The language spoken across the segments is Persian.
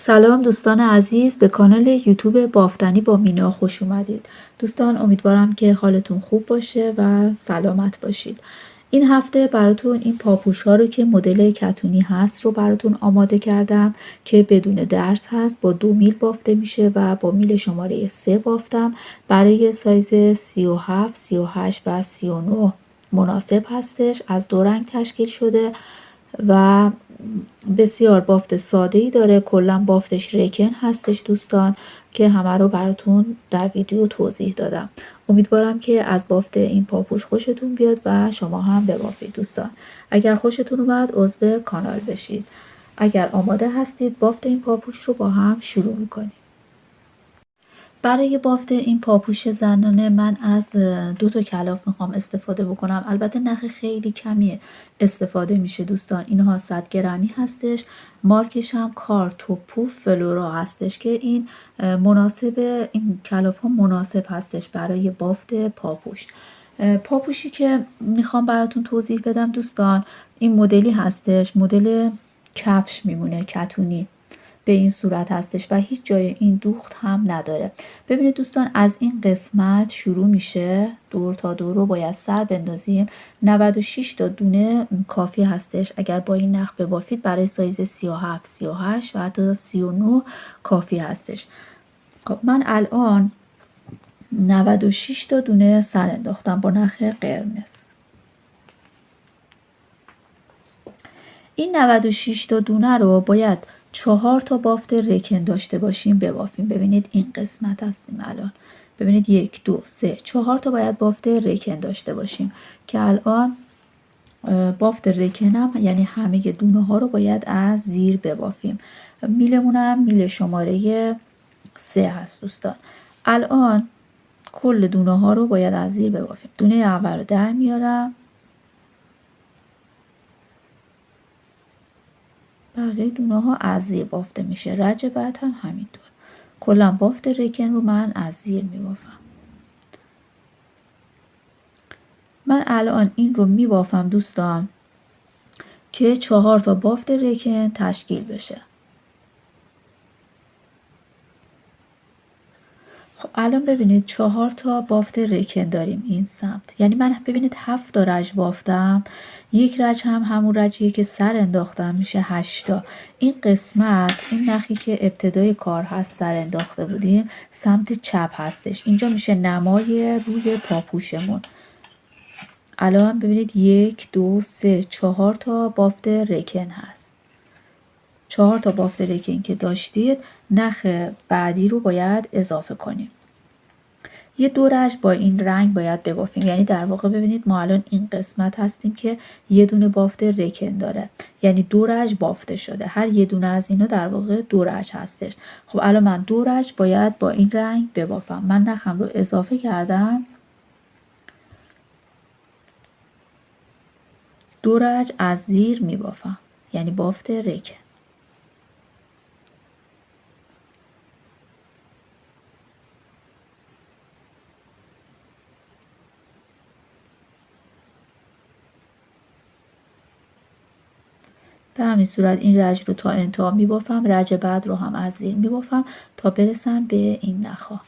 سلام دوستان عزیز، به کانال یوتیوب بافتنی با مینا خوش اومدید. دوستان امیدوارم که حالتون خوب باشه و سلامت باشید. این هفته براتون این پاپوش ها رو که مدل کتونی هست رو براتون آماده کردم که بدون درز هست، با 2 میل بافته میشه و با میل شماره 3 بافتم. برای سایز 37 38 و 39 مناسب هستش. از 2 رنگ تشکیل شده و بسیار بافت ساده‌ای داره. کلا بافتش رکن هستش دوستان که همه رو براتون در ویدیو توضیح دادم. امیدوارم که از بافت این پاپوش خوشتون بیاد و شما هم ببافید دوستان. اگر خوشتون اومد عضو کانال بشید. اگر آماده هستید بافت این پاپوش رو با هم شروع میکنیم. برای بافت این پاپوش زنانه من از 2 تا کلاف میخوام استفاده بکنم. البته نخ خیلی کمی استفاده میشه دوستان. اینها 100 گرمی هستش. مارکش هم کارتوپو فلورا هستش که این مناسب، این کلاف ها مناسب هستش برای بافت پاپوش. پاپوشی که میخوام براتون توضیح بدم دوستان این مدلی هستش، مدل کفش میمونه، کتونی به این صورت هستش و هیچ جای این دوخت هم نداره. ببینید دوستان از این قسمت شروع میشه، دور تا دور رو باید سر بندازیم. 96 تا دونه کافی هستش. اگر با این نخ ببافید برای سایز 37 38 و حتی 39 کافی هستش. خب من الان 96 تا دونه سر انداختم با نخ قرمز. این 96 تا دونه رو باید 4 تا بافت رکن داشته باشیم ببافیم. ببینید این قسمت هستیم الان. ببینید 1 2 3 4 تا باید بافت رکن داشته باشیم که الان بافت رکنم یعنی همه دونه ها رو باید از زیر ببافیم. میلمون هم میل شماره 3 هست دوستان. الان کل دونه ها رو باید از زیر ببافیم. دونه اول رو در میارم، بقیه دونه ها از زیر بافته میشه. رج بعد هم همینطور. کلا بافت رکن رو من از زیر میبافم. من الان این رو میبافم دوستان که 4 تا بافت رکن تشکیل بشه. خب الان ببینید 4 تا بافت رکن داریم این سمت. یعنی من ببینید 7 تا رج بافتم. یک رج هم همون رجیه که سر انداختم میشه 8 تا. این قسمت، این نخی که ابتدای کار هست سر انداخته بودیم سمت چپ هستش. اینجا میشه نمای روی پاپوشمون. الان ببینید 1 2 3 4 تا بافت رکن هست. 4 تا بافت رکن که داشتید نخ بعدی رو باید اضافه کنیم. یه 2 رج با این رنگ باید ببافیم. یعنی در واقع ببینید ما الان این قسمت هستیم که یه دونه بافت رکن داره، یعنی 2 رج بافته شده. هر یه دونه از اینا در واقع 2 رج هستش. خب الان من 2 رج باید با این رنگ ببافم. من نخم رو اضافه کردم، 2 رج از زیر میبافم، یعنی بافت رکن. به همین صورت این رج رو تا انتها میبافم. رج بعد رو هم از زیر میبافم تا برسم به این نخا.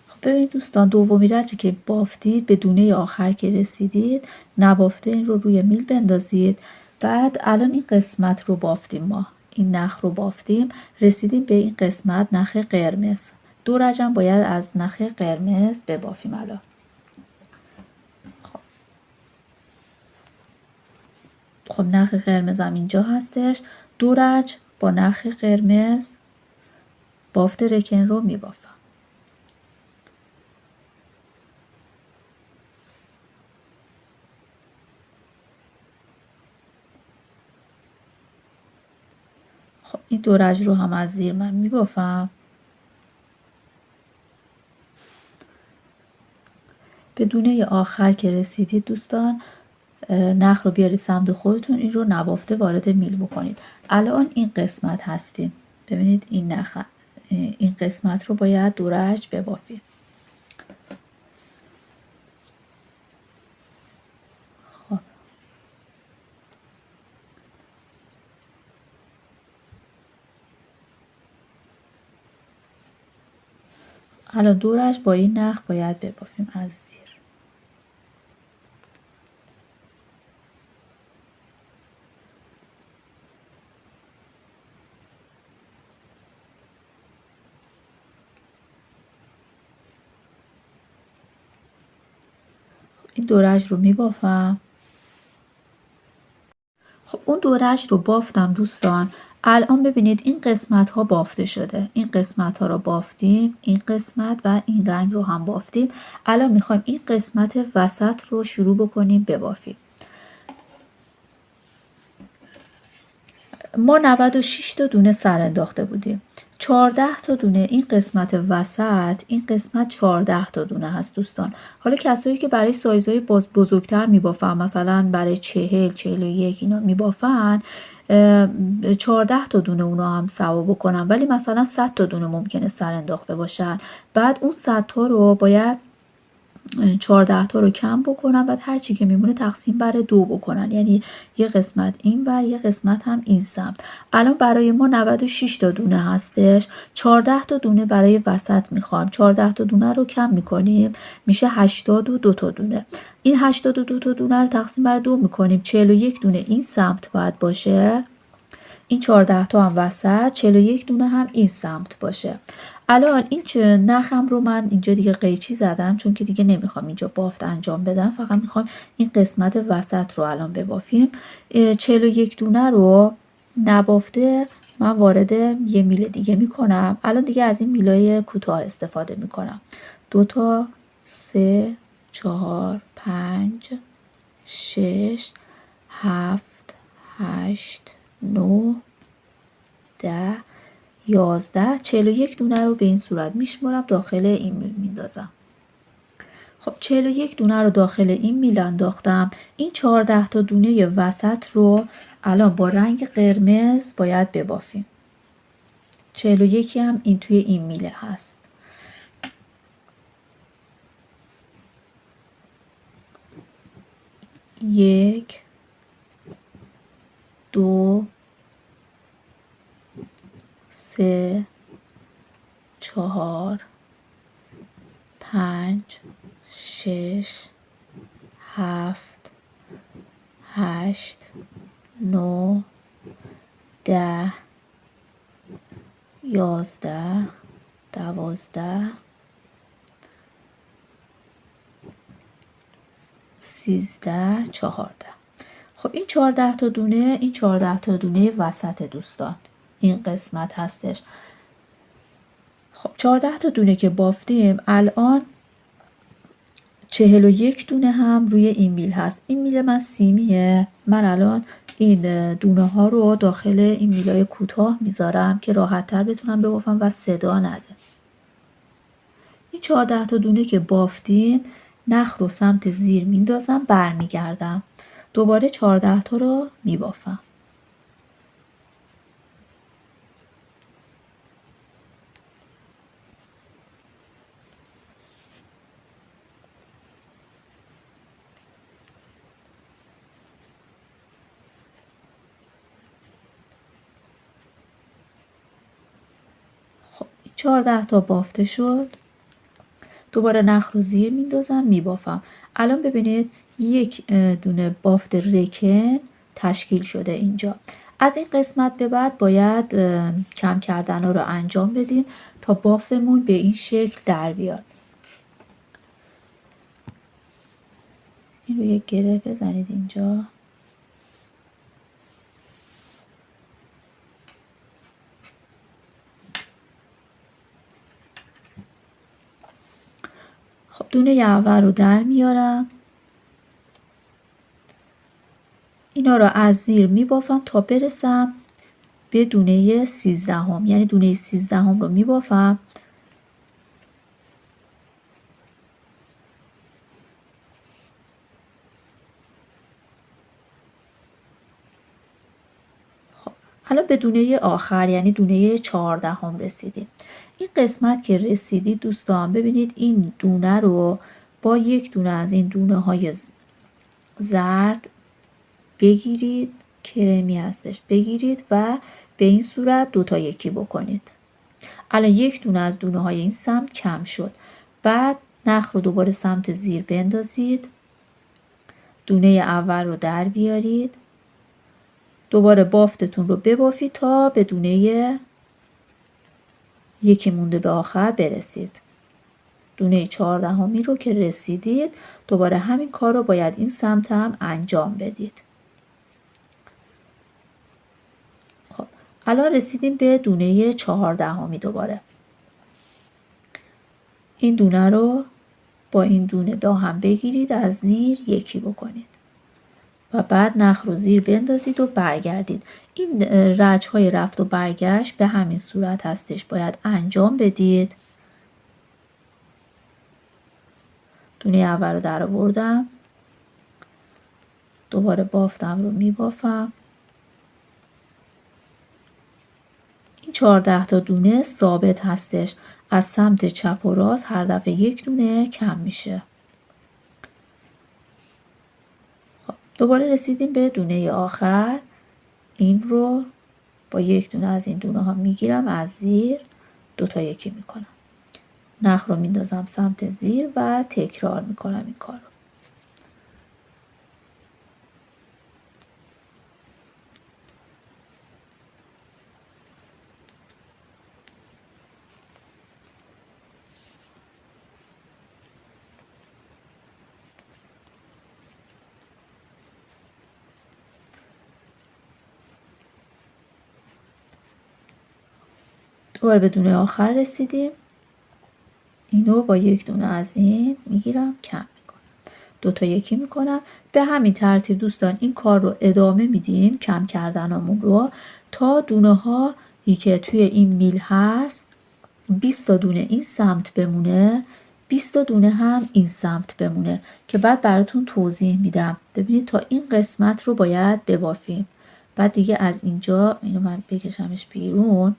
خب ببینید دوستان دومی رجی که بافتید به دونه آخر که رسیدید نبافته این رو روی میل بندازید. بعد الان این قسمت رو بافتیم، ما این نخ رو بافتیم، رسیدیم به این قسمت نخ قرمز. 2 رجم باید از نخ قرمز ببافیم. الان خب نخ قرمزم اینجا هستش. 2 رج با نخ قرمز بافت رکن رو میبافم. خب این 2 رج رو هم از زیر من میبافم. به دونه آخر که رسیدید دوستان نخ رو بیارید سمت خودتون، این رو نبافته وارد میل بکنید. الان این قسمت هستیم. ببینید این نخ، این قسمت رو باید 2 رج ببافیم. خب الان دورش با این نخ باید ببافیم از زیر. این دورش رو میبافم. خب اون دورش رو بافتم دوستان. الان ببینید این قسمت ها بافته شده. این قسمت ها رو بافتیم، این قسمت و این رنگ رو هم بافتیم. الان میخوایم این قسمت وسط رو شروع بکنیم ببافیم. ما 96 تا دونه سر انداخته بودیم. 14 تا دونه این قسمت وسط، این قسمت 14 تا دونه هست دوستان. حالا کسایی که برای سایزهای بزرگتر میبافن، مثلا برای 41 اینا میبافن، 14 تا دونه اونا هم سوا بکنن، ولی مثلا 100 تا دونه ممکنه سر انداخته باشن. بعد اون 100 تا رو باید 14 تا رو کم بکنن، بعد هر چی که میمونه تقسیم بر 2 بکنن، یعنی یه قسمت این بر یه قسمت هم این سمت. الان برای ما 96 تا دونه هستش. 14 تا دونه برای وسط میخوایم. 14 تا دونه رو کم میکنیم میشه 82 تا دونه. این 82 تا دونه رو تقسیم بر 2 میکنیم. 41 دونه این سمت باید باشه. این 14 تا هم وسط، 41 دونه هم این سمت باشه. الان این نخم رو من اینجا دیگه قیچی زدم، چون که دیگه نمیخوام اینجا بافت انجام بدم، فقط میخوام این قسمت وسط رو الان ببافیم. 41 دونه رو نبافته من وارد یه میله دیگه میکنم. الان دیگه از این میلای کوتاه استفاده میکنم. 2 تا 3 4 5 6 7 8 9 10 11 41 دونه رو به این صورت میشمارم داخل این میل میندازم. خب 41 دونه رو داخل این میل انداختم. این 14 تا دونه وسط رو الان با رنگ قرمز باید ببافیم. 41 هم این توی این میله هست. یک 2 3 4 5 6 7 8 9 10 11 12 13 14. خب این 14 تا دونه، این 14 تا دونه وسط دوستان این قسمت هستش. خب 14 تا دونه که بافتیم، الان 41 دونه هم روی این میل هست. این میل من سیمیه. من الان این دونه ها رو داخل این میلای کوتاه میذارم که راحت تر بتونم ببافم و صدا نده. این 14 تا دونه که بافتیم، نخ رو سمت زیر میندازم، برمیگردم، دوباره 14 تا رو میبافم. خب 14 تا بافته شد. دوباره نخ رو زیر میندازم میبافم. الان ببینید یک دونه بافت رکن تشکیل شده اینجا. از این قسمت به بعد باید کم کردن ها رو انجام بدیم تا بافتمون به این شکل در بیاد. این رو یک گره بزنید اینجا. خب دونه اول رو در میارم. اینا رو از زیر میبافم تا برسم به دونه 13 یعنی دونه 13 رو میبافم. خب حالا به دونه آخر یعنی دونه 14 رسیدیم. این قسمت که رسیدید دوستان، ببینید این دونه رو با یک دونه از این دونه های زرد بگیرید، کرمی هستش، بگیرید و به این صورت دوتا یکی بکنید. الان یک دونه از دونه های این سمت کم شد. بعد نخ رو دوباره سمت زیر بندازید، دونه اول رو در بیارید، دوباره بافتتون رو ببافید تا به دونه یکی مونده به آخر برسید. دونه 14می رو که رسیدید دوباره همین کار رو باید این سمت هم انجام بدید. خب الان رسیدیم به دونه 14می. دوباره این دونه رو با این دونه با هم بگیرید، از زیر یکی بکنید و بعد نخ رو زیر بندازید و برگردید. این رچ های رفت و برگشت به همین صورت هستش، باید انجام بدید. دونه اول رو در آوردم، دوباره بافتم رو میبافم. این 14 تا دونه ثابت هستش، از سمت چپ و راست هر دفعه یک دونه کم میشه. خب دوباره رسیدیم به دونه آخر. این رو با یک دونه از این دونه ها میگیرم، از زیر دوتا یکی میکنم، نخ رو میندازم سمت زیر و تکرار میکنم این کار رو. دوباره به دونه آخر رسیدیم، اینو با یک دونه از این میگیرم کم میکنم، دوتا یکی میکنم. به همین ترتیب دوستان این کار رو ادامه میدیم، کم کردنمون رو تا دونه ها که توی این میل هست 20 تا دونه این سمت بمونه، 20 تا دونه هم این سمت بمونه که بعد براتون توضیح میدم. ببینید تا این قسمت رو باید ببافیم، بعد دیگه از اینجا اینو من بکشمش بیرون.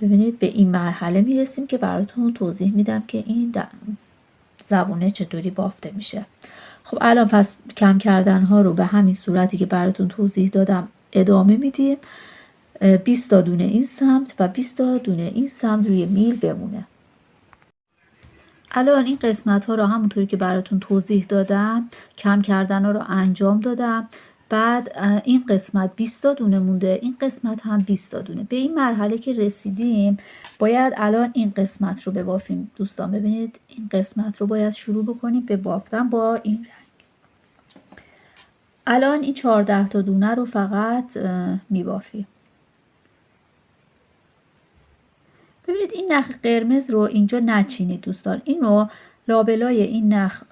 ببینید به این مرحله میرسیم که براتون توضیح میدم که این زبونه چطوری بافته میشه. خب الان پس کم کردن ها رو به همین صورتی که براتون توضیح دادم ادامه میدیم. 20 تا دونه این سمت و 20 تا دونه این سمت روی میل بمونه. الان این قسمت ها رو همونطوری که براتون توضیح دادم کم کردن ها رو انجام دادم. بعد این قسمت 20 تا دونه مونده، این قسمت هم 20 تا دونه. به این مرحله که رسیدیم باید الان این قسمت رو ببافیم دوستان. ببینید این قسمت رو باید شروع بکنیم به بافتن با این رنگ. الان این 14 تا دونه رو فقط میبافیم. ببینید این نخ قرمز رو اینجا نچینید دوستان، اینو لابلای این نخ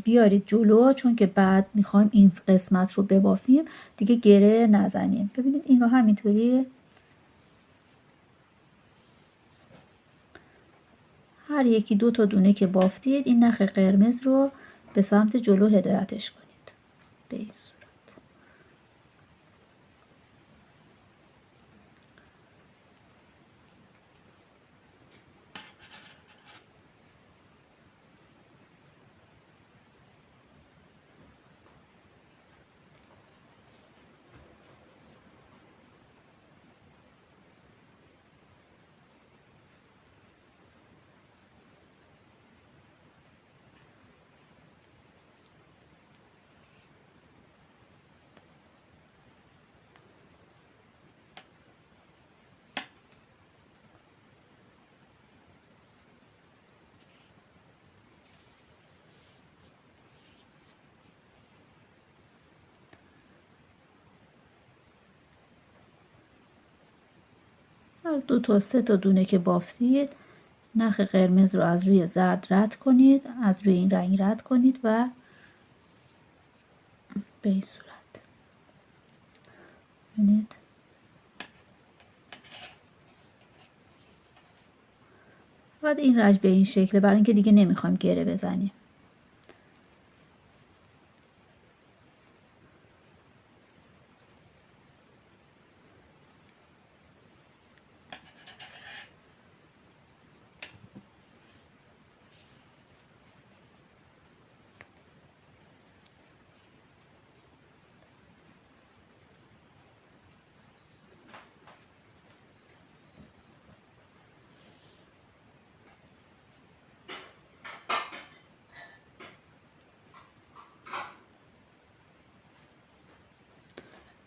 بیارید جلو، چون که بعد میخوایم این قسمت رو ببافیم دیگه گره نزنیم. ببینید این رو همینطوری هر یکی 2 تا دونه که بافتید این نخ قرمز رو به سمت جلو هدایتش کنید به این صورت. هر 2 تا 3 تا دونه که بافتید نخ قرمز رو از روی زرد رد کنید، از روی این رنگ رد کنید و به این صورت. ببینید بعد این رنگ به این شکله، برای اینکه دیگه نمیخوایم گره بزنیم.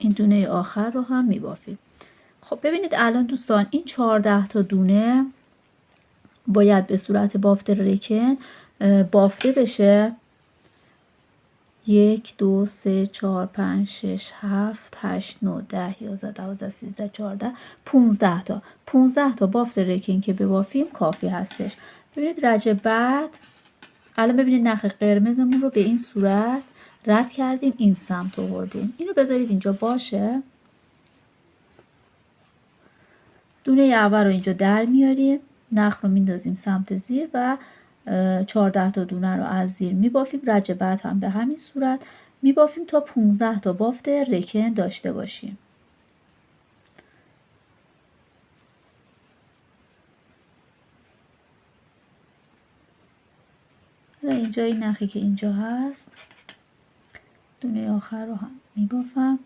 این دونه آخر رو هم میبافیم. خب ببینید الان دوستان این 14 تا دونه باید به صورت بافت رکن بافته بشه. 1 2 3 4 5 6 7 8 9 10 11 12 13 14 15 تا بافت رکن که ببافیم کافی هستش. ببینید رج بعد الان ببینید نخ قرمزمون رو به این صورت رد کردیم، این سمت آوردیم. اینو بذارید اینجا باشه. دونه اول رو اینجا در میاریم، نخ رو میندازیم سمت زیر و 14 تا دونه رو از زیر میبافیم. رج بعد هم به همین صورت میبافیم تا 15 تا بافت رکن داشته باشیم. اینجا این نخی که اینجا هست دونه آخر رو هم میبافم.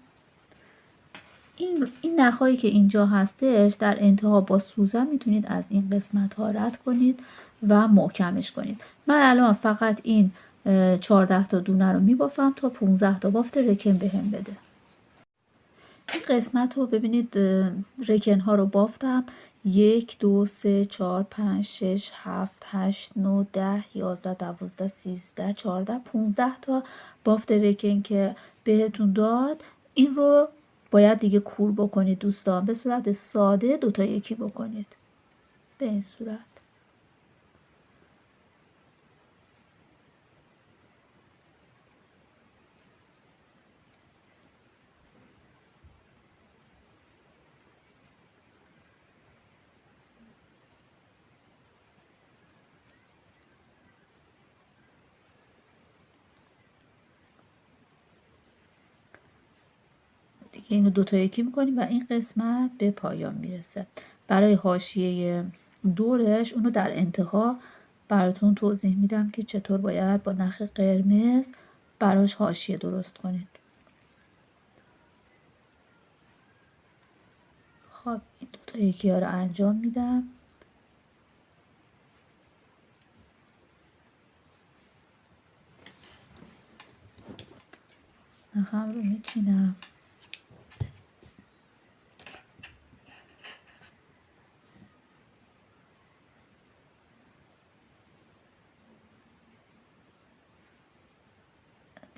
این نخهایی که اینجا هستش در انتها با سوزن میتونید از این قسمت ها رد کنید و محکمش کنید. من الان فقط این 14 تا دونه رو میبافم تا 15 تا بافت رکن بهم بده. این قسمت رو ببینید رکن ها رو بافتم. 1 2 3 4 5 6 7 8 9 10 11 12 13 14 15 تا بافت رکن که بهتون داد. این رو باید دیگه کور بکنید دوستان، به صورت ساده 2 تا 1 بکنید به این صورت. دیگه اینو 2 تا 1 میکنیم و این قسمت به پایان میرسه. برای حاشیه دورش اونو در انتها براتون توضیح میدم که چطور باید با نخ قرمز براش حاشیه درست کنید. خب این 2 تا 1 ها رو انجام میدم. نخم رو میچینم.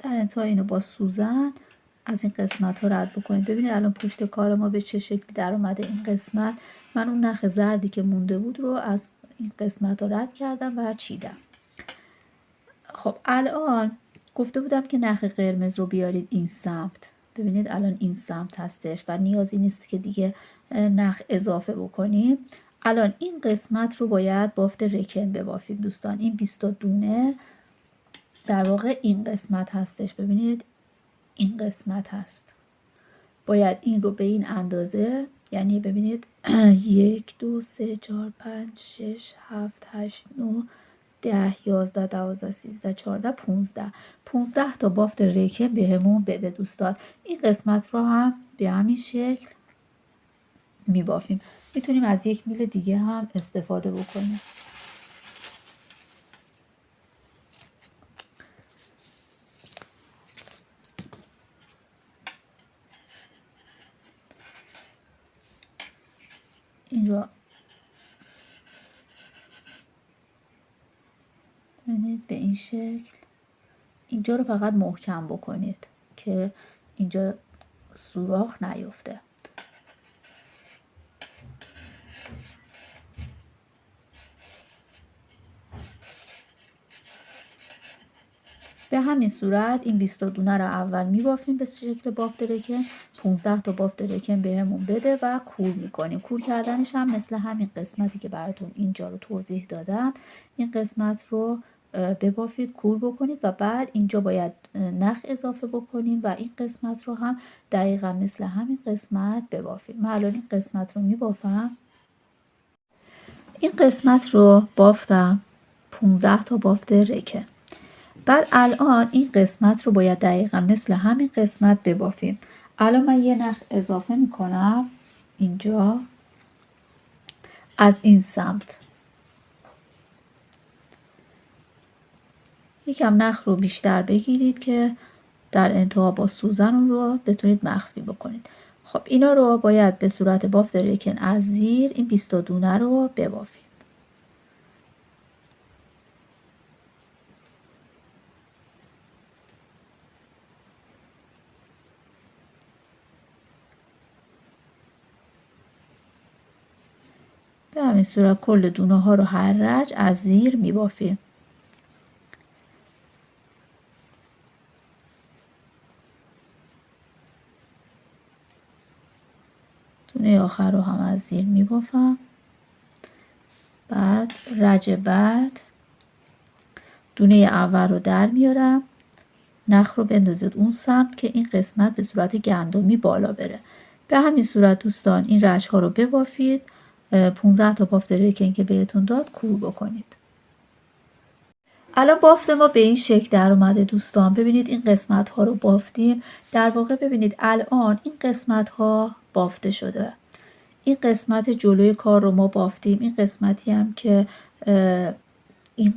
در انتها اینو با سوزن از این قسمت ها رد بکنید. ببینید الان پشت کار ما به چه شکلی در اومده. این قسمت من اون نخ زردی که مونده بود رو از این قسمت ها رد کردم و چیدم. خب الان گفته بودم که نخ قرمز رو بیارید این سمت. ببینید الان این سمت هستش و نیازی نیست که دیگه نخ اضافه بکنیم. الان این قسمت رو باید بافت رکن ببافیم دوستان. این 20 دونه در واقع این قسمت هستش. ببینید این قسمت هست. باید این رو به این اندازه، یعنی ببینید 1 2 3 4 5 6 7 8 9 10 11 12 13 14 15 تا بافت رکن بهمون بده دوستان. این قسمت رو هم به همین شکل میبافیم. میتونیم از 1 میل دیگه هم استفاده بکنیم. این رو ببینید به این شکل. اینجا رو فقط محکم بکنید که اینجا سوراخ نیفته. به همین صورت این 20 دونه رو اول میبافیم به شکل بافت رکن. 15 تا بافت رکن بهمون بده و کور میکنیم. کور کردنش هم مثل همین قسمتی که براتون اینجا رو توضیح دادم. این قسمت رو ببافید، کور بکنید و بعد اینجا باید نخ اضافه بکنیم و این قسمت رو هم دقیقا مثل همین قسمت ببافیم. من الان این قسمت رو میبافم. این قسمت رو بافتم 15 تا بافت رکن. بعد الان این قسمت رو باید دقیقا مثل همین قسمت ببافیم. الان من یه نخ اضافه میکنم اینجا از این سمت. یکم نخ رو بیشتر بگیرید که در انتها با سوزن اون رو بتونید مخفی بکنید. خب اینا رو باید به صورت بافت رکن از زیر این 20 دونه رو ببافیم. به همین صورت کل دونه ها رو هر رج از زیر میبافیم. دونه آخر رو هم از زیر میبافم. بعد رج بعد دونه اول رو در میارم، نخ رو بندازید اون سمت که این قسمت به صورت گندمی بالا بره. به همین صورت دوستان این رج ها رو ببافید. 15 تا بافت رکن که بهتون داد کور بکنید. الان بافت ما به این شکل در اومده دوستان. ببینید این قسمت ها رو بافتیم. در واقع ببینید الان این قسمت ها بافته شده. این قسمت جلوی کار رو ما بافتیم. این قسمتی هم که این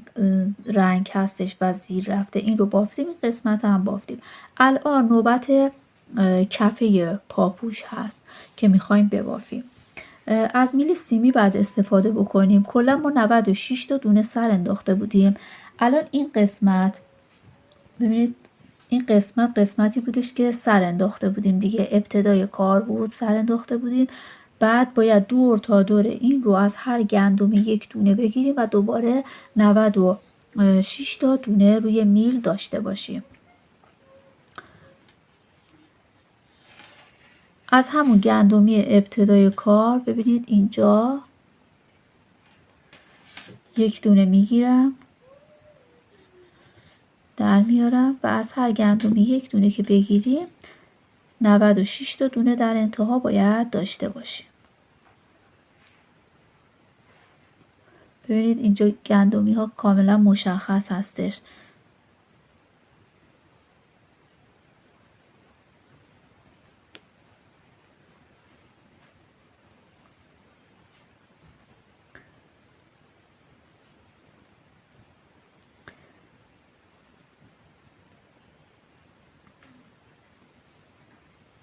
رنگ هستش و زیر رفته این رو بافتیم. این قسمت هم بافتیم. الان نوبت کفه پاپوش هست که میخوایم ببافیم. از میل سیمی بعد استفاده بکنیم. کلا ما 96 تا دونه سر انداخته بودیم. الان این قسمت ببینید این قسمتی بودش که سر انداخته بودیم دیگه. ابتدای کار بود، سر انداخته بودیم. بعد باید دور تا دور این رو از هر گندمی یک دونه بگیریم و دوباره 96 تا دونه روی میل داشته باشیم. از همون گندمی ابتدای کار ببینید اینجا یک دونه میگیرم، در میارم و از هر گندمی یک دونه که بگیریم 96 تا دونه در انتها باید داشته باشیم. ببینید اینجا گندمی ها کاملا مشخص هستش.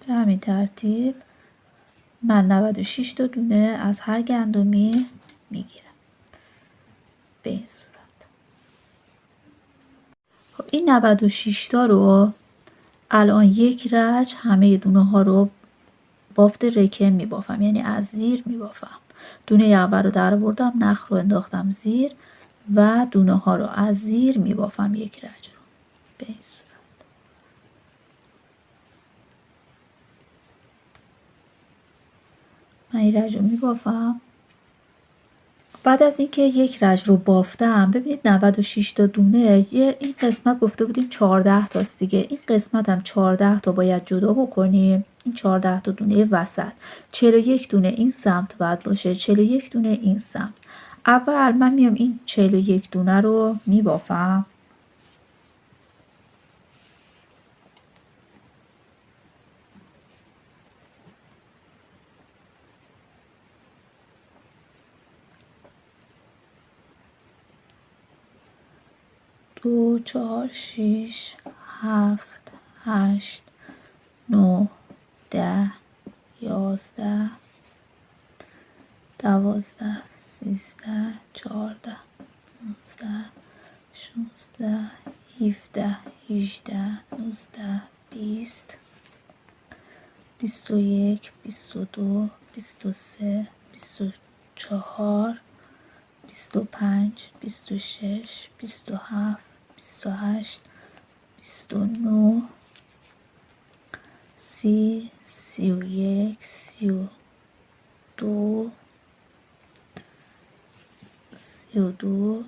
به همین ترتیب من 96 تا دونه از هر گندمی میگیرم به این صورت. خب این 96 تا رو الان یک رج همه دونه ها رو بافت رکن میبافم، یعنی از زیر میبافم. دونه اول رو در آوردم، نخ رو انداختم زیر و دونه ها رو از زیر میبافم یک رج رو به این صورت. من این رج رو میبافم. بعد از اینکه یک رج رو بافتم ببینید 96 تا دونه این قسمت گفته بودیم 14 تاست دیگه. این قسمت هم 14 تا باید جدا بکنیم. این 14 تا دونه وسط 41 دونه این سمت باید باشه، 41 دونه این سمت. اول من میام این 41 دونه رو میبافم. دو، چهار، 6، 7، 8، 9، 10، 11، 12، 13، 14، 15، 16، 17، 18، 19، 20، 21، 22، 23، 24، 25، 26، 27، 28، 29، 30، 31، 32، 32،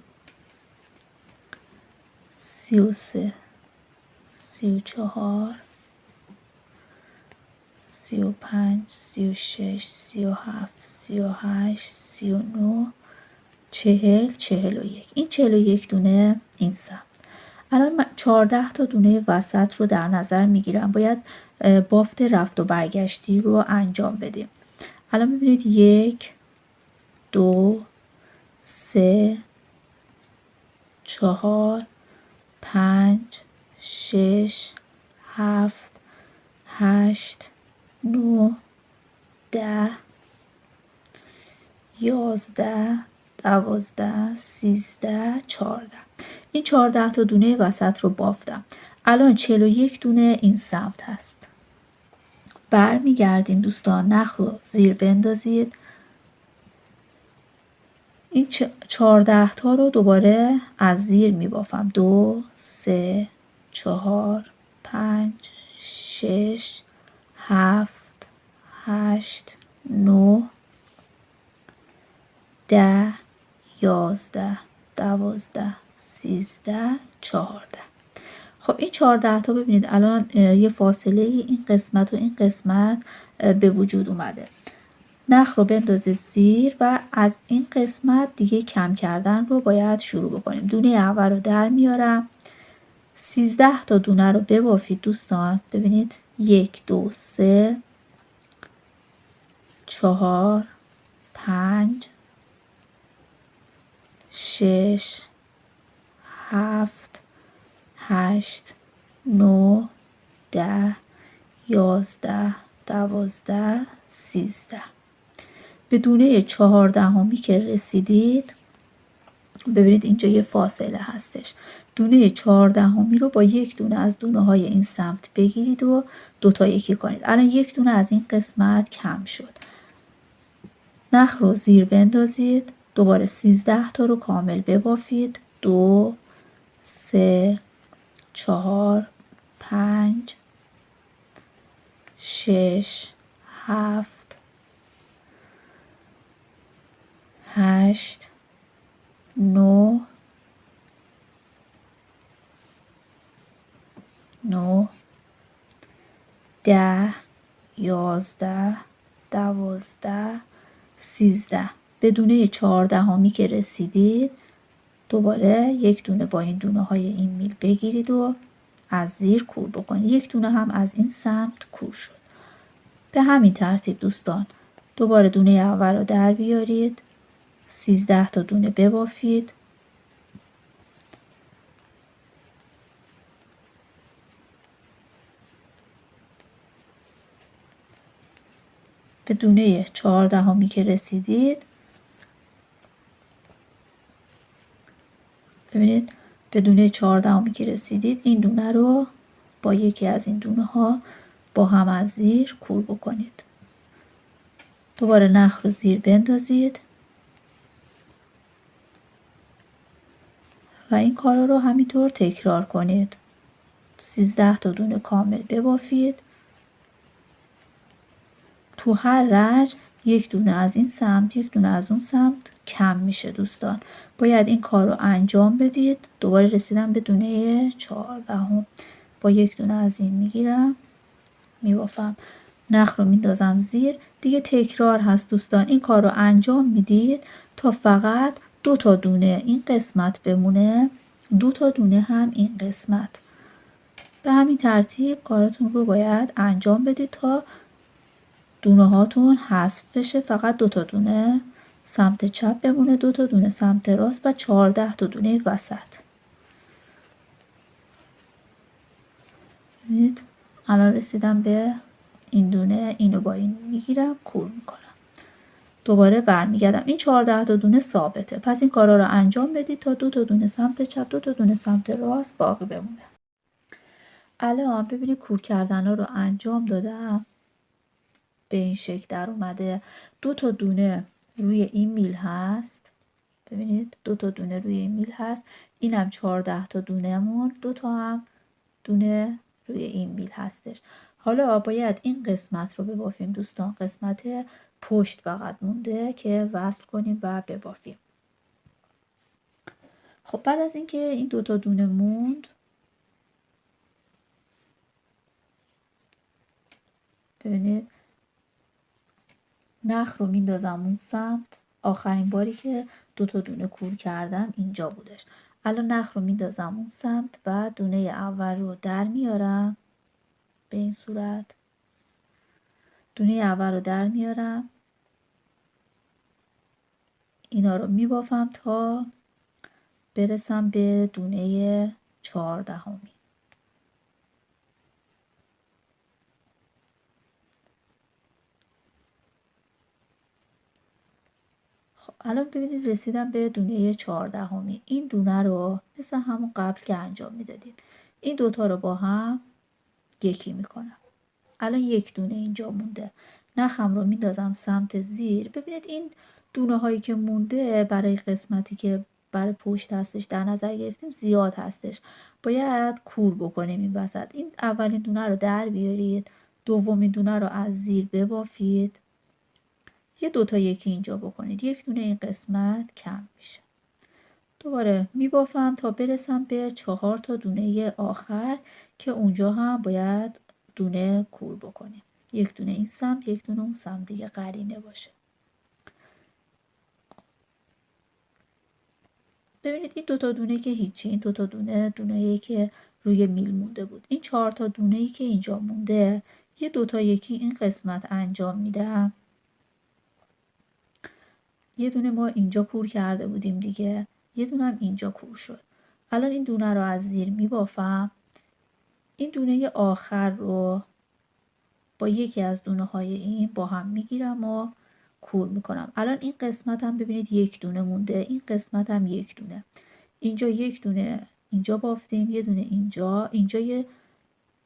33، 34، 35، 36، 37، 38، 39، 40، 41. این 41 دونه این سمت. الان من 14 تا دونه وسط رو در نظر میگیرم. باید بافت رفت و برگشتی رو انجام بدیم. الان ببینید 1، 2، 3، 4، 5، 6، 7 8 9 10 11 12 13 14. این 14 تا دونه وسط رو بافتم. الان 41 دونه این سمت هست. برمیگردیم دوستان، نخ رو زیر بندازید. این 14 تا رو دوباره از زیر میبافم. 2 3 4 5 6 7 8 9 10 11 12 13 14. خب این 14 تا ببینید الان یه فاصله این قسمت و این قسمت به وجود اومده. نخ رو بندازید زیر و از این قسمت دیگه کم کردن رو باید شروع بکنیم. دونه اول رو در میارم. 13 تا دونه رو ببافید دوستان. ببینید 1 2 3 4 5 6 7 8 9 10 11 12 13. به دونه 14می که رسیدید ببینید اینجا یه فاصله هستش. دونه 14می رو با یک دونه از دونه های این سمت بگیرید و دوتا یکی کنید. الان یک دونه از این قسمت کم شد. نخ رو زیر بندازید. دوباره 13 تا رو کامل ببافید. 2 3 4 5 6 7 8 9 10 11 12 13. به دونه 14می که رسیدید دوباره یک دونه با این دونه های این میل بگیرید و از زیر کور بکنید. یک دونه هم از این سمت کور شد. به همین ترتیب دوستان دوباره دونه اول رو در بیارید. 13 تا دونه ببافید. به دونه 14می که رسیدید ببینید به دونه 14می که رسیدید این دونه رو با یکی از این دونه ها با هم از زیر کور بکنید. دوباره نخ رو زیر بندازید و این کار رو همینطور تکرار کنید. 13 تا دونه کامل ببافید. تو هر رج یک دونه از این سمت یک دونه از اون سمت کم میشه دوستان. باید این کار رو انجام بدید. دوباره رسیدم به دونه 14. با یک دونه از این میگیرم میبافم. نخ رو میندازم زیر. دیگه تکرار هست دوستان. این کار رو انجام میدید تا فقط 2 تا دونه این قسمت بمونه. 2 تا دونه هم این قسمت. به همین ترتیب کارتون رو باید انجام بدید تا دونه هاتون حذف بشه. فقط 2 تا دونه سمت چپ بمونه، 2 تا دونه سمت راست و 14 تا دونه وسط. ببینید الان رسیدم به این دونه. اینو با این میگیرم کور میکنم. دوباره برمیگردم. این 14 تا دونه ثابته. پس این کارا رو انجام بدید تا 2 تا دونه سمت چپ 2 تا دونه سمت راست باقی بمونه. الان ببینید کور کردن ها رو انجام دادم. به این شکل در اومده. 2 تا دونه روی این میل هست. ببینید 2 تا دونه روی این میل هست. اینم 14 تا دونهمون. 2 تا هم دونه روی این میل هستش. حالا باید این قسمت رو ببافیم دوستان. قسمت پشت فقط مونده که وصل کنیم و ببافیم. خب بعد از اینکه این 2 تا دونه موند ببینید نخ رو میندازم اون سمت. آخرین باری که 2 تا دونه کور کردم اینجا بودش. الان نخ رو میندازم اون سمت و دونه اول رو در میارم. به این صورت دونه اول رو در میارم. اینا رو میبافم تا برسم به دونه 14. الان ببینید رسیدم به دونه 14. این دونه رو مثل همون قبل که انجام میدادیم این دوتا رو با هم یکی میکنم. الان یک دونه اینجا مونده. نخم رو میندازم سمت زیر. ببینید این دونه هایی که مونده برای قسمتی که برای پشت هستش در نظر گرفتیم زیاد هستش. باید کور بکنیم این وسط. این اولین دونه رو در بیارید. دومین دونه رو از زیر ببافید. یه دوتا یکی اینجا بکنید. یک دونه این قسمت کم میشه. دوباره میبافم تا برسم به 4 تا دونه آخر که اونجا هم باید دونه کور بکنیم. یک دونه این سمت، یک دونه اون سمت دیگه قرینه باشه. ببینید این دوتا دونه که هیچی، این دوتا دونه‌ای که روی میل مونده بود. این 4 تا دونه‌ای که اینجا مونده یه دوتا یکی این قسمت انجام میدم. یه دونه ما اینجا کور کرده بودیم دیگه، یه دونه هم اینجا کور شد. الان این دونه رو از زیر میبافم. این دونه آخر رو با یکی از دونه های این با هم میگیرم و کور میکنم. الان این قسمت هم ببینید یک دونه مونده، این قسمت هم یک دونه. اینجا یک دونه اینجا بافتیم، یه دونه اینجا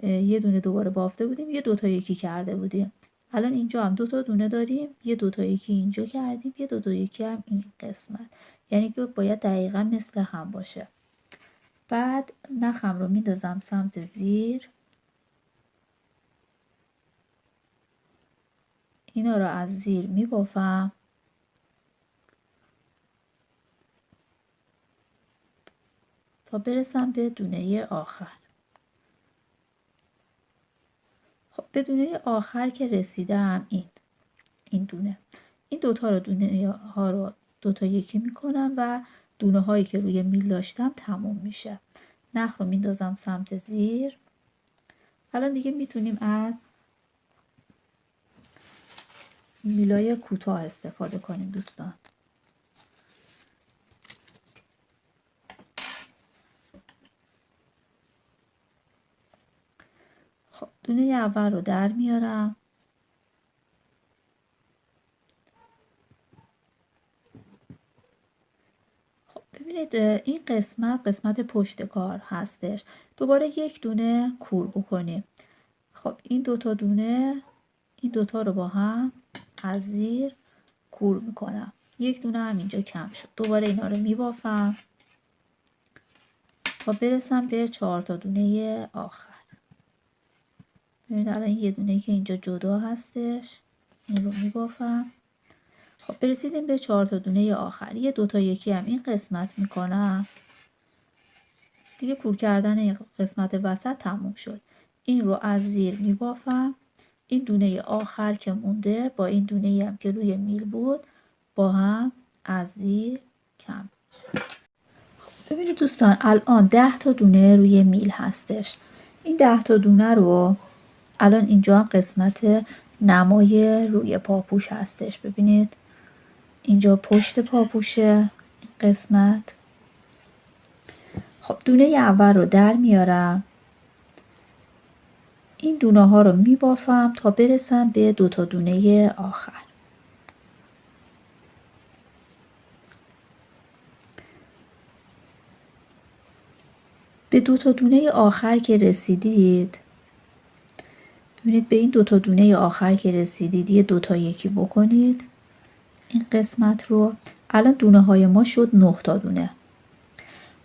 یه دونه دوباره بافته بودیم، یه دوتا یکی کرده بودیم. الان اینجا هم دوتا دونه داریم، یه دوتا یکی اینجا کردیم، یه دوتا یکی هم این قسمت. یعنی که باید دقیقا مثل هم باشه. بعد نخم رو میندازم سمت زیر. اینا رو از زیر میبافم تا برسم به دونه آخر. خب به دونه آخر که رسیدم این دونه این دوتا رو دونه ها رو دوتا یکی میکنم و دونه هایی که روی میل داشتم تموم میشه. نخ رو میندازم سمت زیر. الان دیگه میتونیم از میلای کوتاه استفاده کنیم دوستان. خب دونه اول رو در میارم. خب ببینید این قسمت پشت کار هستش. دوباره یک دونه کور بکنیم. خب این دوتا دونه این دوتا رو با هم از زیر کور میکنم. یک دونه هم اینجا کم شد. دوباره اینا رو میبافم تا برسم به 4 تا دونه آخر. ببینید الان یه دونه که اینجا جدا هستش، این رو میبافم. خب برسیدیم به 4 تا دونه آخر. یه دوتا یکی هم این قسمت میکنم. دیگه کور کردن قسمت وسط تموم شد. این رو از زیر میبافم. این دونه آخر که مونده با این دونه هم که روی میل بود با هم از زیر کم. ببینید دوستان الان 10 تا دونه روی میل هستش. این 10 تا دونه رو الان اینجا هم قسمت نمای روی پاپوش هستش. ببینید اینجا پشت پاپوشه این قسمت. خب دونه اول رو در میارم. این دونه ها رو میبافم تا برسم به 2 تا دونه آخر. به 2 تا دونه آخر که رسیدید، ببینید به این 2 تا دونه آخر که رسیدید یه دوتا یکی بکنید این قسمت رو. الان دونه های ما شد 9 تا دونه.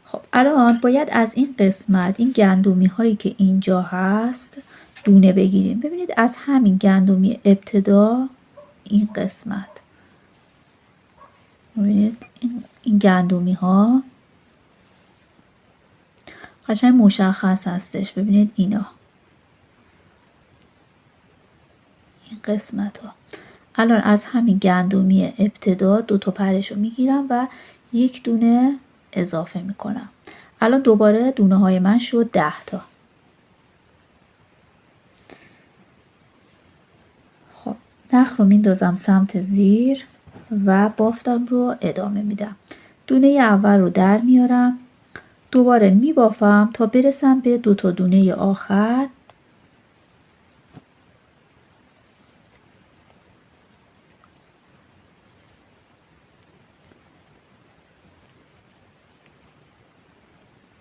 خب الان باید از این قسمت این گندمی هایی که اینجا هست دونه بگیریم. ببینید از همین گندمی ابتدا این قسمت، ببینید این گندمی ها قشنگ مشخص هستش. ببینید اینا این قسمت ها. الان از همین گندمی ابتدا 2 تا پرش رو میگیرم و یک دونه اضافه میکنم. الان دوباره دونه های من شد 10 تا. خب نخ رو میندازم سمت زیر و بافتم رو ادامه میدم. دونه اول رو در میارم. دوباره میبافم تا برسم به 2 تا دونه آخر.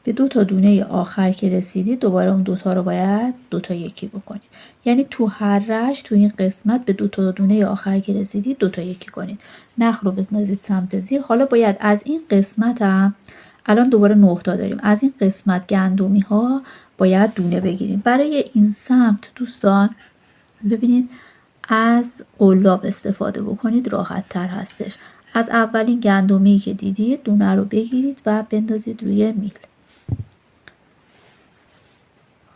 به 2 تا دونه آخر که رسیدید دوباره اون 2 تا رو باید 2 تا یکی بکنید. یعنی تو هر رش تو این قسمت به 2 تا دونه آخر که رسیدید 2 تا یکی کنید. نخ رو بندازید سمت زیر. حالا باید از این قسمت هم الان دوباره 9 تا داریم. از این قسمت گندمی ها باید دونه بگیریم. برای این سمت دوستان ببینید از قلاب استفاده بکنید راحت تر هستش. از اولین گندمی که دیدید دونه رو بگیرید و بندازید روی میل.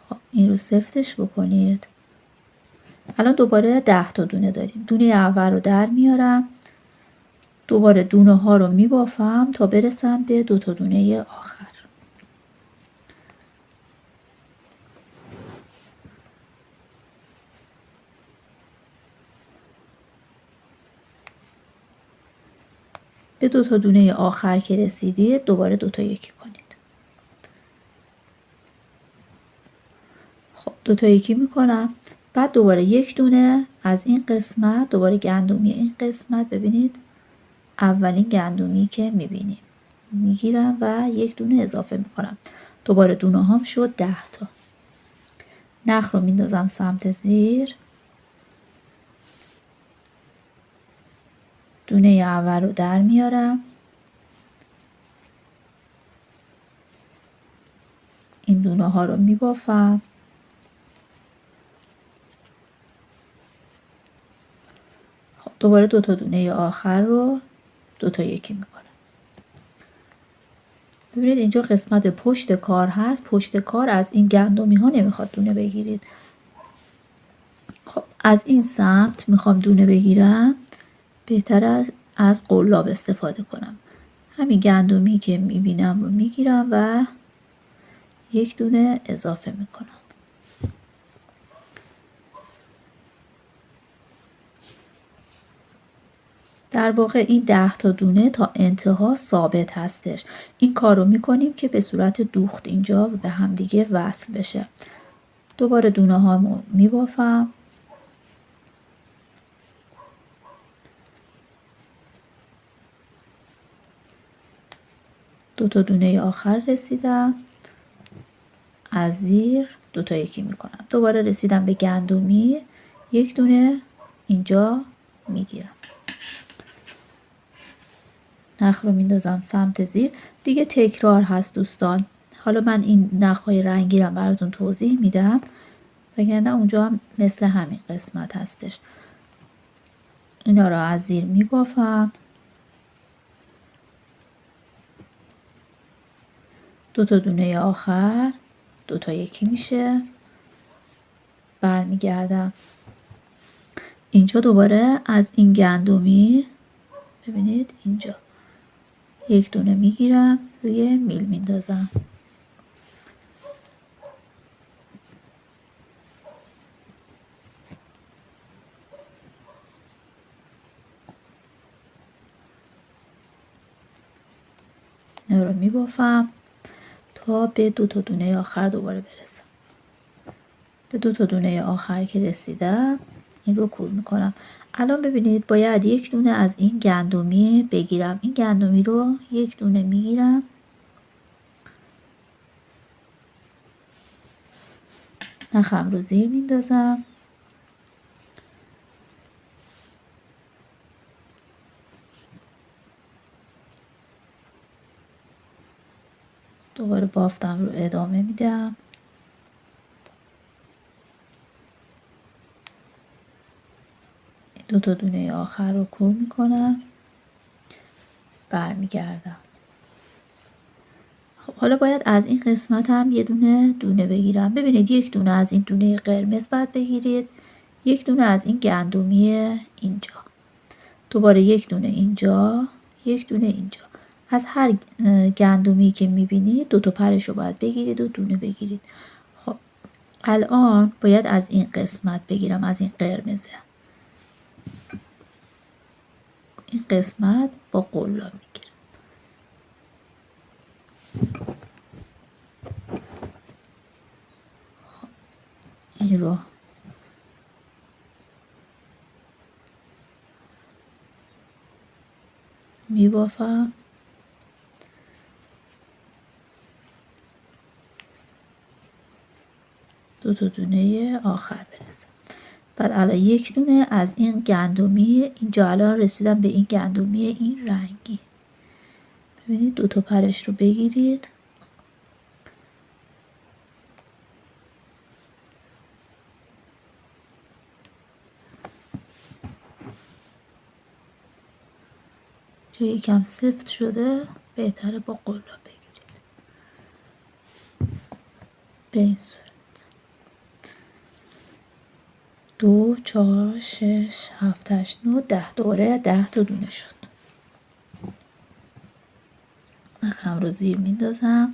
خب این رو سفتش بکنید. الان دوباره 10 تا دونه داریم. دونه اول رو در میارم. دوباره دونه ها رو میبافم تا برسم به 2 تا دونه آخر. به 2 تا دونه آخر که رسیدید دوباره 2 تا یکی کنید. خب 2 تا یکی میکنم. بعد دوباره یک دونه از این قسمت دوباره گندمی این قسمت ببینید اولین گندمی که میبینیم میگیرم و یک دونه اضافه میکنم. دوباره دونه هام شد 10 تا. نخ رو میندازم سمت زیر. دونه اول رو در میارم. این دونه ها رو میبافم. خب دوباره 2 تا دونه آخر رو 2 تا یکی میکنم. ببینید اینجا قسمت پشت کار هست. پشت کار از این گندمی ها نمیخواد دونه بگیرید. خب از این سمت میخوام دونه بگیرم. بهتر از قلاب استفاده کنم. همین گندمی که میبینم رو میگیرم و یک دونه اضافه میکنم. در واقع این 10 تا دونه تا انتها ثابت هستش. این کار رو میکنیم که به صورت دوخت اینجا به هم دیگه وصل بشه. دوباره دونه ها میبافم. دو تا دونه آخر رسیدم. از زیر 2 تا یکی میکنم. دوباره رسیدم به گندمی. یک دونه اینجا میگیرم. نخ رو میندازم سمت زیر. دیگه تکرار هست دوستان. حالا من این نخهای رنگی رو براتون توضیح میدم وگرنه اونجا هم مثل همین قسمت هستش. اینا رو از زیر میبافم. 2 تا دونه آخر 2 تا یکی میشه. برمیگردم اینجا دوباره از این گندمی ببینید اینجا یک دونه میگیرم روی میل میندازم. اینا رو میبافم تا به 2 تا دونه آخر دوباره برسم. به 2 تا دونه آخر که رسیدم این رو کور میکنم. الان ببینید باید یک دونه از این گندمی بگیرم. این گندمی رو یک دونه میگیرم. نخم رو زیر میندازم. دوباره بافتم رو ادامه میدم. دو تا دونه آخر رو کور میکنم. برمیگردم. خب حالا باید از این قسمت هم یه دونه بگیرم. ببینید یک دونه از این دونه قرمز باید بگیرید. یک دونه از این گندمی اینجا. دوباره یک دونه اینجا. یک دونه اینجا. از هر گندمی که میبینید 2 تا پرش رو باید بگیرید و دونه بگیرید. خب الان باید از این قسمت بگیرم. از این قرمزه. این قسمت با قلاب میگیرم. خب این رو میبافم. تا دونه آخر برسم. بعد الان یک دونه از این گندمی، اینجا الان رسیدم به این گندمی این رنگی. ببینید 2 تا پرش رو بگیرید، چون یکم سفت شده بهتره با قلاب بگیرید به این صورت. 2 4 6 7 8 9 10 دوره 10 تا دونه شد. نخم رو زیر میندازم.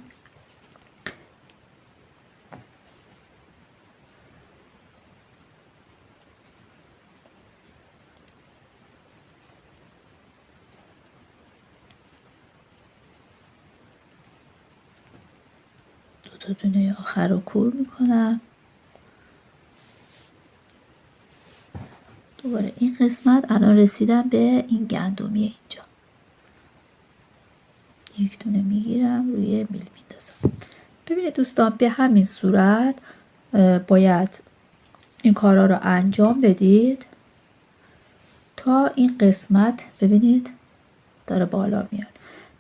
تا دونه آخر رو کور میکنم. دوباره این قسمت الان رسیدم به این گندمی اینجا. یک دونه میگیرم روی میل میندازم. ببینید دوستان به همین صورت باید این کارا رو انجام بدید تا این قسمت ببینید داره بالا میاد،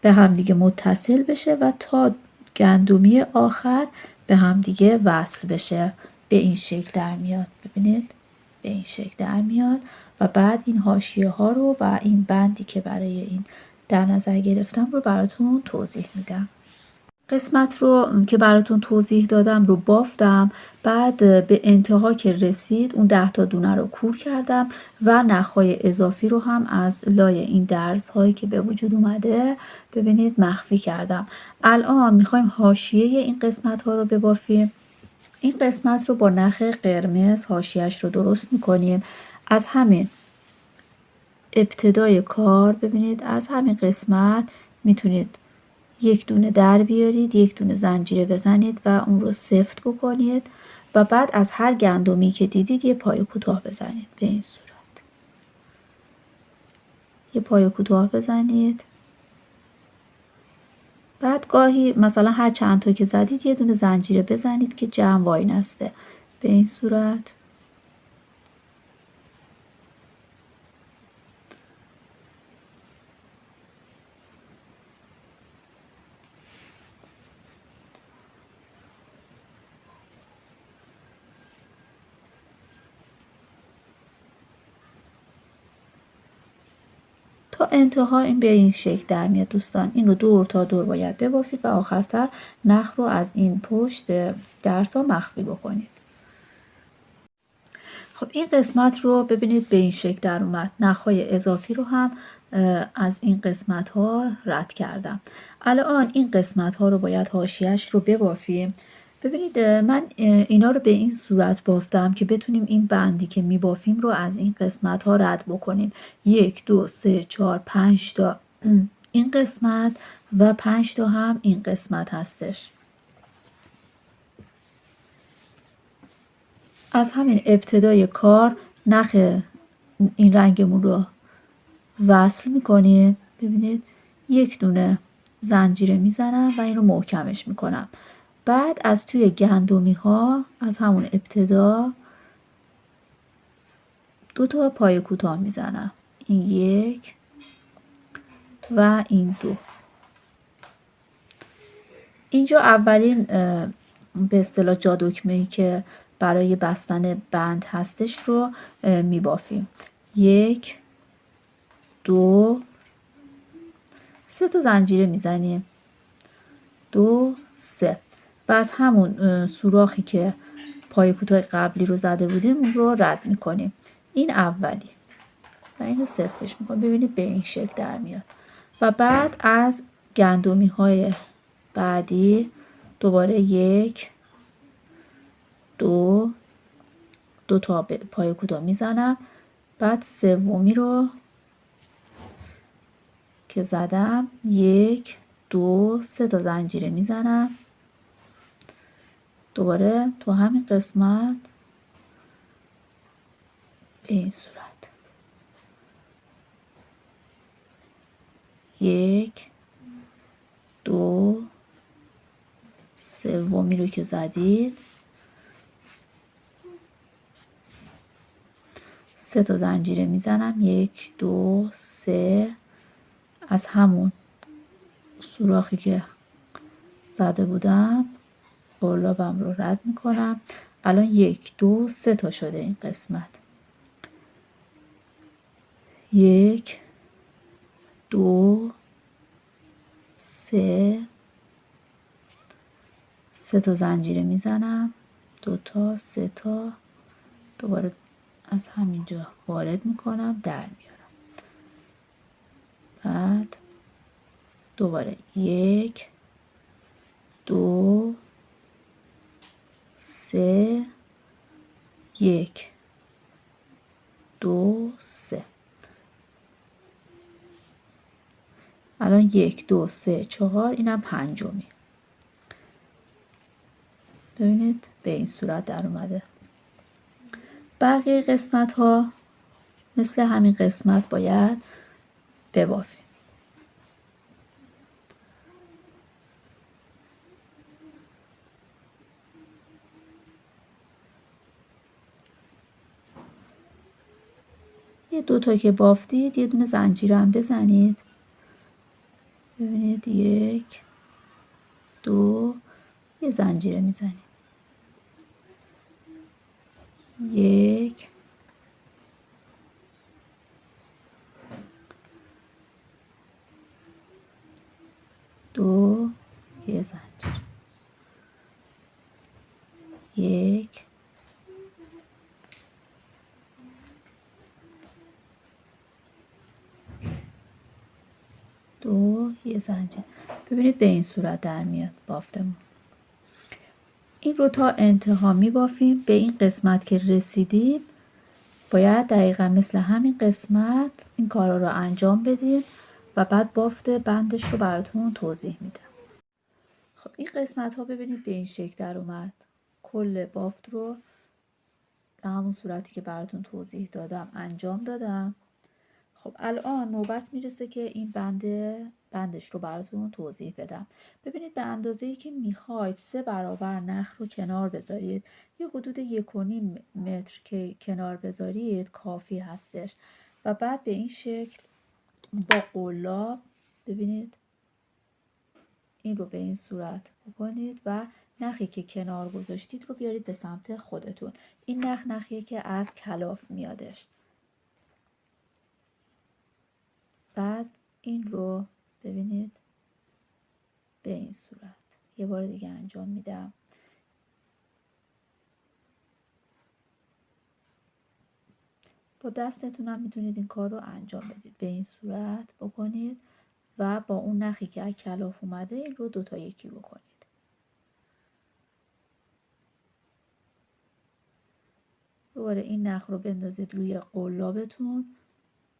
به هم دیگه متصل بشه و تا گندمی آخر به هم دیگه وصل بشه. به این شکل در میاد. ببینید به این شکل در میاد و بعد این حاشیه ها رو و این بندی که برای این در نظر گرفتم رو براتون توضیح میدم. قسمت رو که براتون توضیح دادم رو بافتم، بعد به انتها که رسید اون 10 تا دونه رو کور کردم و نخهای اضافی رو هم از لای این درز هایی که به وجود اومده ببینید مخفی کردم. الان میخوایم حاشیه این قسمت ها رو ببافیم. این قسمت رو با نخ قرمز حاشیه‌اش رو درست میکنیم. از همین ابتدای کار ببینید از همین قسمت میتونید یک دونه در بیارید، یک دونه زنجیره بزنید و اون رو سفت بکنید و بعد از هر گندمی که دیدید یه پای کوتاه بزنید به این صورت. یه پای کوتاه بزنید. بعد گاهی مثلا هر چند تا که زدید یه دونه زنجیره بزنید که جمع وای نسته به این صورت. تا انتها این به این شکل در میاد دوستان. این رو دور تا دور باید ببافید و آخر سر نخ رو از این پشت درسا مخفی بکنید. خب این قسمت رو ببینید به این شکل در اومد. نخهای اضافی رو هم از این قسمت ها رد کردم. الان این قسمت ها رو باید حاشیه‌اش رو ببافیم. ببینید من اینا رو به این صورت بافتم که بتونیم این بندی که میبافیم رو از این قسمت ها رد بکنیم. 1 2 3 4 5 تا این قسمت و 5 تا هم این قسمت هستش. از همین ابتدای کار نخ این رنگمون رو وصل میکنیم. ببینید یک دونه زنجیره میزنم و این رو محکمش میکنم. بعد از توی گندمی ها از همون ابتدا 2 تا پای کوتاه میزنم. این 1 و این 2. اینجا اولین به اصطلاح جا دکمه‌ای که برای بستن بند هستش رو میبافیم. 1 2 3 تا زنجیره میزنیم. 2 3 و از همون سوراخی که پای کوتاه قبلی رو زده بودیم اون رو رد میکنیم. این اولی و این رو سفتش میکنیم. ببینید به این شکل در میاد و بعد از گندمی های بعدی دوباره 1 2 تا پای کوتاه میزنم. بعد سومی رو که زدم 1 2 3 تا زنجیره میزنم. دوباره تو همین قسمت به این صورت 1 2 سومی رو که زدید 3 تا زنجیره میزنم، 1 2 3. از همون سوراخی که زده بودم قلابم رو رد میکنم. الان 1 2 3 تا شده این قسمت. 1 2 3. 3 تا زنجیره میزنم، 2 تا 3 تا، دوباره از همینجا وارد میکنم، در میارم. بعد دوباره 1 2 3. 1 2 3. الان 1 2 3 4. اینم پنجمی. ببینید به این صورت در اومده. بقیه قسمت ها مثل همین قسمت باید ببافیم. یه 2 تا که بافتید یه دونه زنجیره هم بزنید. ببینید 1 2. یه زنجیره میزنیم، 1 2. یه زنجیره، 1 2. یه زنجیره. ببینید به این صورت در میاد بافتمون. این رو تا انتها می بافیم. به این قسمت که رسیدیم باید دقیقا مثل همین قسمت این کارا رو انجام بدیم و بعد بافت بندش رو براتون توضیح میدم. خب این قسمت ها ببینید به این شکل در اومد. کل بافت رو به همون صورتی که براتون توضیح دادم انجام دادم. خب الان نوبت میرسه که این بندش رو براتون توضیح بدم. ببینید به اندازه‌ای که میخواید 3 برابر نخ رو کنار بذارید. یه حدود 1.5 متر که کنار بذارید کافی هستش. و بعد به این شکل با قلاب ببینید این رو به این صورت بکنید و نخی که کنار گذاشتید رو بیارید به سمت خودتون. این نخیه که از کلاف میادش. بعد این رو ببینید به این صورت یه بار دیگه انجام میدم. با دستتون هم میتونید این کار رو انجام بدید. به این صورت بکنید و با اون نخی که از کلاف اومده این رو 2 تا یکی بکنید. دوباره این نخ رو بندازید روی قلابتون،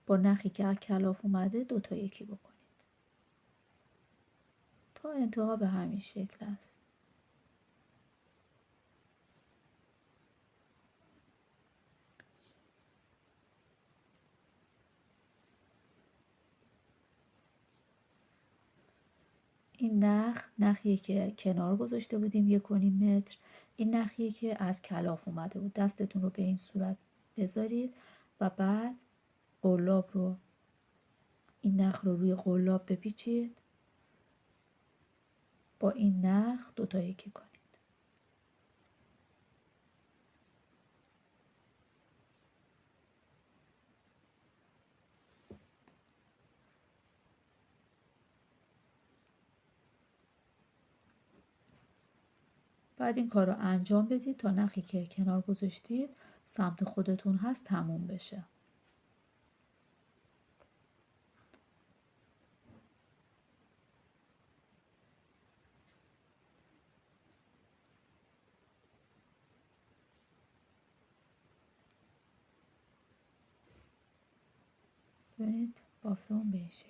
با نخی که از کلاف اومده 2 تا یکی بکنید. تا انتها به همین شکل است. این نخیه که کنار گذاشته بودیم 1.5 متر. این نخیه که از کلاف اومده بود. دستتون رو به این صورت بذارید و بعد قلاب رو این نخ رو روی قلاب بپیچید، با این نخ 2 تا یکی کنید. بعد این کار رو انجام بدید تا نخی که کنار گذاشتید سمت خودتون هست تموم بشه. ببینید بافتمون به این شکل.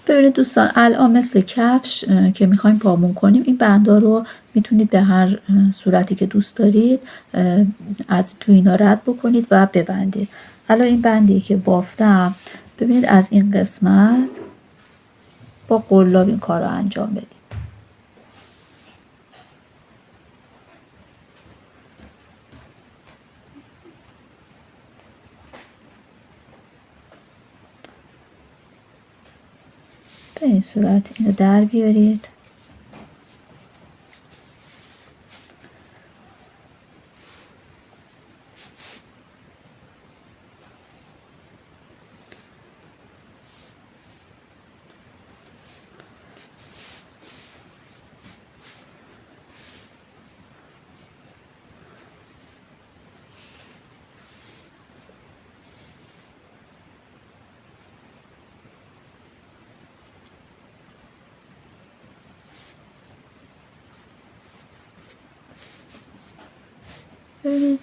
ببینید دوستان الان مثل کفش که میخوایم پامون کنیم این بندا رو میتونید به هر صورتی که دوست دارید از تو اینا رد بکنید و ببندید. الان این بندی که بافتم ببینید از این قسمت با قلاب این کار رو انجام بدید. این صورت اینو در بیارید. ببینید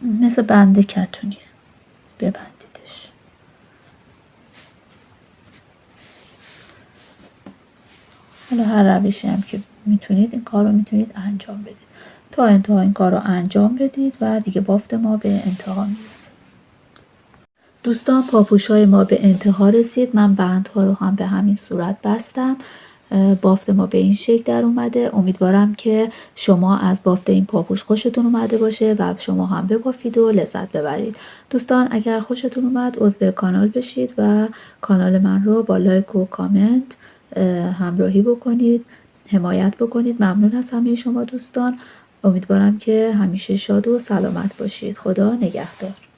مثل بند کتونی ببندیدش. حالا هر روشی هم که میتونید این کار رو میتونید انجام بدید. تا انتها این کار رو انجام بدید و دیگه بافت ما به انتها میرسه. دوستان پاپوش‌های ما به انتها رسید. من بندها رو هم به همین صورت بستم. بافت ما به این شکل در اومده. امیدوارم که شما از بافت این پاپوش خوشتون اومده باشه و شما هم ببافید و لذت ببرید. دوستان اگر خوشتون اومد عضو کانال بشید و کانال من رو با لایک و کامنت همراهی بکنید، حمایت بکنید. ممنون از همه شما دوستان. امیدوارم که همیشه شاد و سلامت باشید. خدا نگهدار.